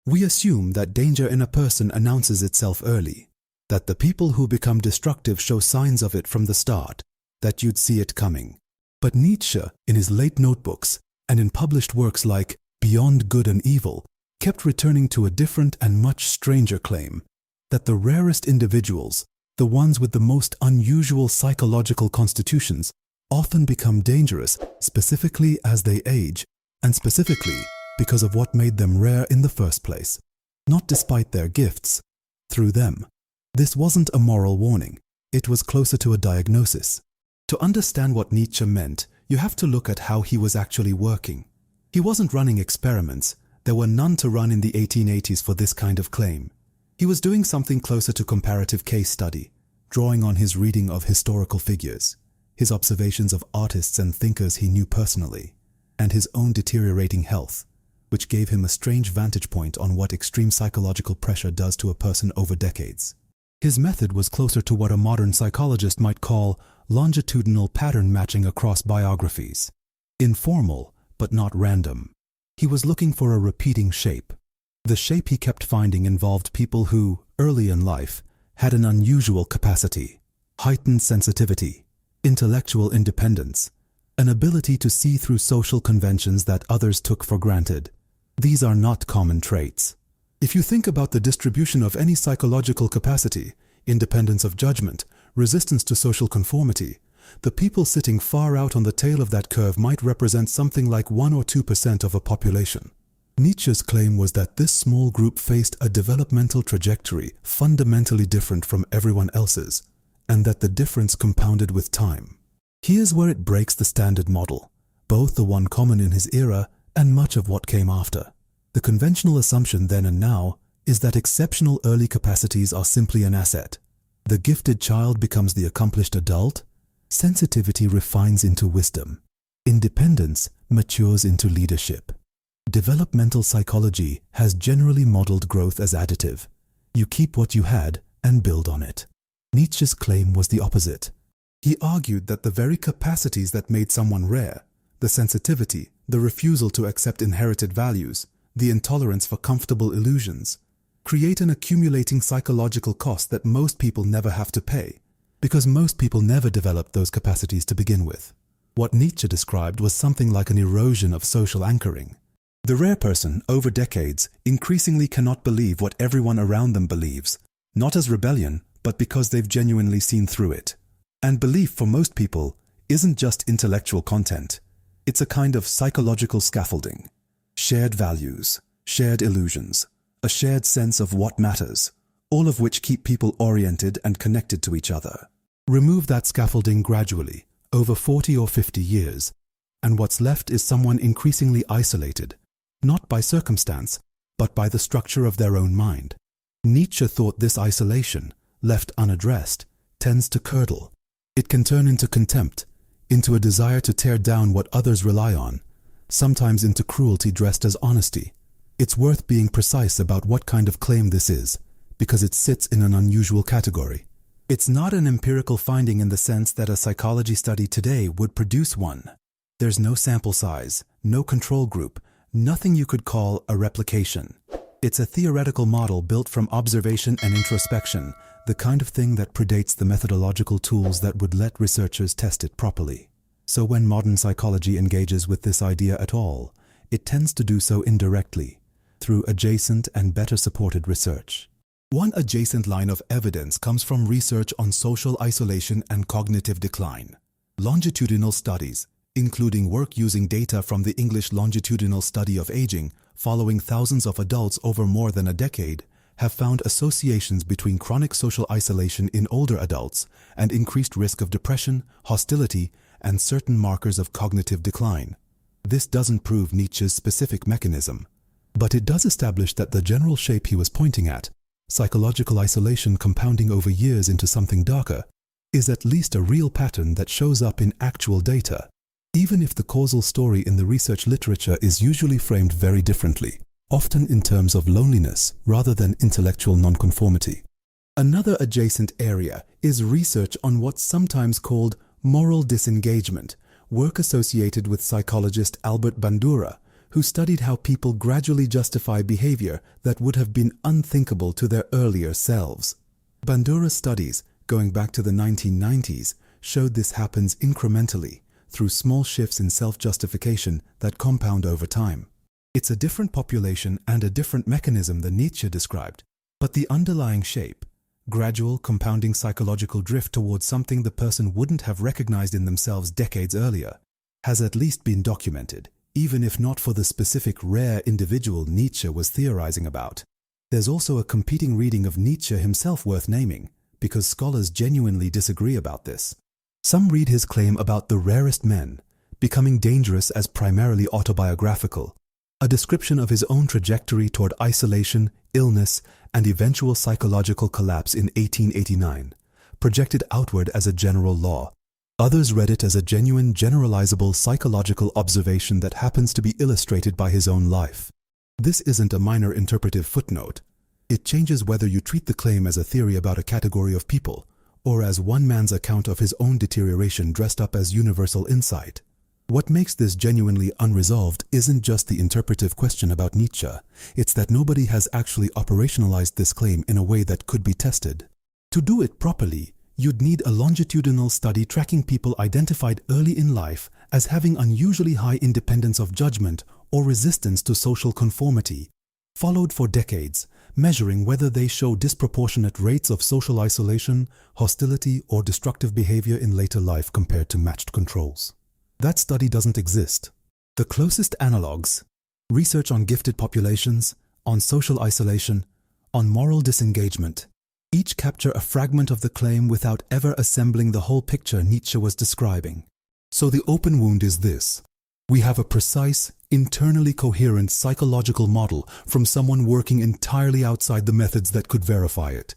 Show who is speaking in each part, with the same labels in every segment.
Speaker 1: We assume that danger in a person announces itself early, that the people who become destructive show signs of it from the start, that you'd see it coming. But Nietzsche, in his late notebooks and in published works like Beyond Good and Evil, kept returning to a different and much stranger claim, that the rarest individuals, the ones with the most unusual psychological constitutions, often become dangerous specifically as they age, and specifically because of what made them rare in the first place, not despite their gifts, through them. This wasn't a moral warning, it was closer to a diagnosis. To understand what Nietzsche meant, you have to look at how he was actually working. He wasn't running experiments, there were none to run in the 1880s for this kind of claim. He was doing something closer to comparative case study, drawing on his reading of historical figures, his observations of artists and thinkers he knew personally, and his own deteriorating health, which gave him a strange vantage point on what extreme psychological pressure does to a person over decades. His method was closer to what a modern psychologist might call longitudinal pattern matching across biographies. Informal, but not random. He was looking for a repeating shape. The shape he kept finding involved people who, early in life, had an unusual capacity, heightened sensitivity, intellectual independence, an ability to see through social conventions that others took for granted. These are not common traits. If you think about the distribution of any psychological capacity, independence of judgment, resistance to social conformity, the people sitting far out on the tail of that curve might represent something like 1 or 2% of a population. Nietzsche's claim was that this small group faced a developmental trajectory fundamentally different from everyone else's, and that the difference compounded with time. Here's where it breaks the standard model, both the one common in his era and much of what came after. The conventional assumption then and now is that exceptional early capacities are simply an asset. The gifted child becomes the accomplished adult. Sensitivity refines into wisdom. Independence matures into leadership. Developmental psychology has generally modeled growth as additive. You keep what you had and build on it. Nietzsche's claim was the opposite. He argued that the very capacities that made someone rare, the sensitivity, the refusal to accept inherited values, the intolerance for comfortable illusions, create an accumulating psychological cost that most people never have to pay, because most people never developed those capacities to begin with. What Nietzsche described was something like an erosion of social anchoring. The rare person, over decades, increasingly cannot believe what everyone around them believes, not as rebellion, but because they've genuinely seen through it. And belief for most people isn't just intellectual content. It's a kind of psychological scaffolding. Shared values, shared illusions, a shared sense of what matters, all of which keep people oriented and connected to each other. Remove that scaffolding gradually, over 40 or 50 years, and what's left is someone increasingly isolated, not by circumstance, but by the structure of their own mind. Nietzsche thought this isolation, left unaddressed, tends to curdle. It can turn into contempt, into a desire to tear down what others rely on, sometimes into cruelty dressed as honesty. It's worth being precise about what kind of claim this is, because it sits in an unusual category. It's not an empirical finding in the sense that a psychology study today would produce one. There's no sample size, no control group, nothing you could call a replication. It's a theoretical model built from observation and introspection, the kind of thing that predates the methodological tools that would let researchers test it properly. So when modern psychology engages with this idea at all, it tends to do so indirectly, through adjacent and better supported research. One adjacent line of evidence comes from research on social isolation and cognitive decline. Longitudinal studies, including work using data from the English Longitudinal Study of Aging, following thousands of adults over more than a decade, have found associations between chronic social isolation in older adults and increased risk of depression, hostility, and certain markers of cognitive decline. This doesn't prove Nietzsche's specific mechanism, but it does establish that the general shape he was pointing at, psychological isolation compounding over years into something darker, is at least a real pattern that shows up in actual data, even if the causal story in the research literature is usually framed very differently, often in terms of loneliness rather than intellectual nonconformity. Another adjacent area is research on what's sometimes called moral disengagement, work associated with psychologist Albert Bandura, who studied how people gradually justify behavior that would have been unthinkable to their earlier selves. Bandura's studies, going back to the 1990s, showed this happens incrementally through small shifts in self-justification that compound over time. It's a different population and a different mechanism than Nietzsche described, but the underlying shape, gradual compounding psychological drift towards something the person wouldn't have recognized in themselves decades earlier, has at least been documented, even if not for the specific rare individual Nietzsche was theorizing about. There's also a competing reading of Nietzsche himself worth naming, because scholars genuinely disagree about this. Some read his claim about the rarest men becoming dangerous as primarily autobiographical, a description of his own trajectory toward isolation, illness, and eventual psychological collapse in 1889, projected outward as a general law. Others read it as a genuine, generalizable psychological observation that happens to be illustrated by his own life. This isn't a minor interpretive footnote. It changes whether you treat the claim as a theory about a category of people, or as one man's account of his own deterioration dressed up as universal insight. What makes this genuinely unresolved isn't just the interpretive question about Nietzsche, it's that nobody has actually operationalized this claim in a way that could be tested. To do it properly, you'd need a longitudinal study tracking people identified early in life as having unusually high independence of judgment or resistance to social conformity, followed for decades, measuring whether they show disproportionate rates of social isolation, hostility, or destructive behavior in later life compared to matched controls. That study doesn't exist. The closest analogues, research on gifted populations, on social isolation, on moral disengagement, each capture a fragment of the claim without ever assembling the whole picture Nietzsche was describing. So the open wound is this. We have a precise, internally coherent psychological model from someone working entirely outside the methods that could verify it,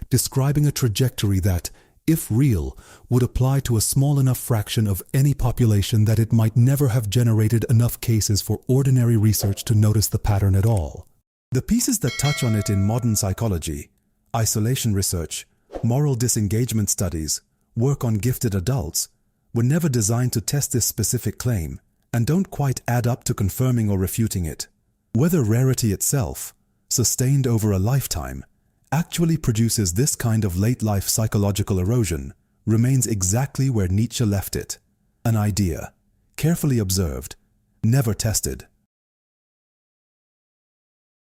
Speaker 1: describing a trajectory that, if real, would apply to a small enough fraction of any population that it might never have generated enough cases for ordinary research to notice the pattern at all. The pieces that touch on it in modern psychology, isolation research, moral disengagement studies, work on gifted adults, were never designed to test this specific claim, and don't quite add up to confirming or refuting it. Whether rarity itself, sustained over a lifetime, actually produces this kind of late-life psychological erosion remains exactly where Nietzsche left it, an idea, carefully observed, never tested.